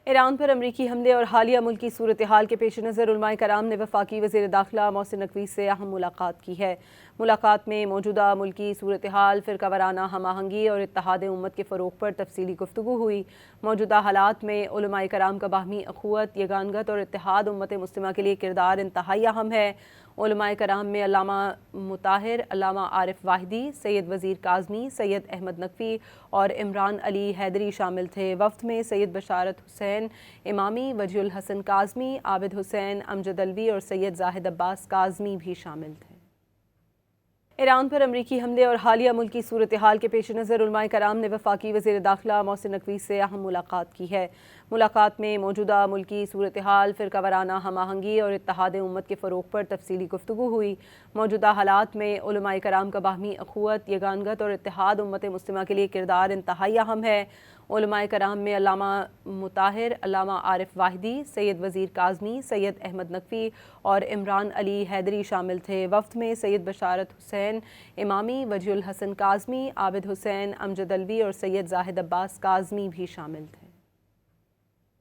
ایران پر امریکی حملے اور حالیہ ملکی صورتحال کے پیش نظر علماء کرام نے وفاقی وزیر داخلہ محسن نقوی سے اہم ملاقات کی ہے۔ ملاقات میں موجودہ ملکی صورتحال، فرقہ وارانہ ہم آہنگی اور اتحاد امت کے فروغ پر تفصیلی گفتگو ہوئی۔ موجودہ حالات میں علماء کرام کا باہمی اخوت، یگانگت اور اتحاد امت مسلمہ کے لیے کردار انتہائی اہم ہے۔ علماء کرام میں علامہ مطہر، علامہ عارف واحدی، سید وزیر کاظمی، سید احمد نقوی اور عمران علی حیدری شامل تھے۔ وفد میں سید بشارت حسین امامی، وجیہ الحسن کاظمی، عابد حسین امجد علوی اور سید زاہد عباس کاظمی بھی شامل تھے۔ ایران پر امریکی حملے اور حالیہ ملکی صورتحال کے پیش نظر علماء کرام نے وفاقی وزیر داخلہ محسن نقوی سے اہم ملاقات کی ہے۔ ملاقات میں موجودہ ملکی صورتحال، فرقہ وارانہ ہم آہنگی اور اتحاد امت کے فروغ پر تفصیلی گفتگو ہوئی۔ موجودہ حالات میں علماء کرام کا باہمی اخوت، یگانگت اور اتحاد امت مسلمہ کے لیے کردار انتہائی اہم ہے۔ علماء کرام میں علامہ مطہر، علامہ عارف واحدی، سید وزیر کاظمی، سید احمد نقوی اور عمران علی حیدری شامل تھے۔ وفد میں سید بشارت حسین امامی، وجیہ الحسن کاظمی، عابد حسین امجد علوی اور سید زاہد عباس کاظمی بھی شامل تھے۔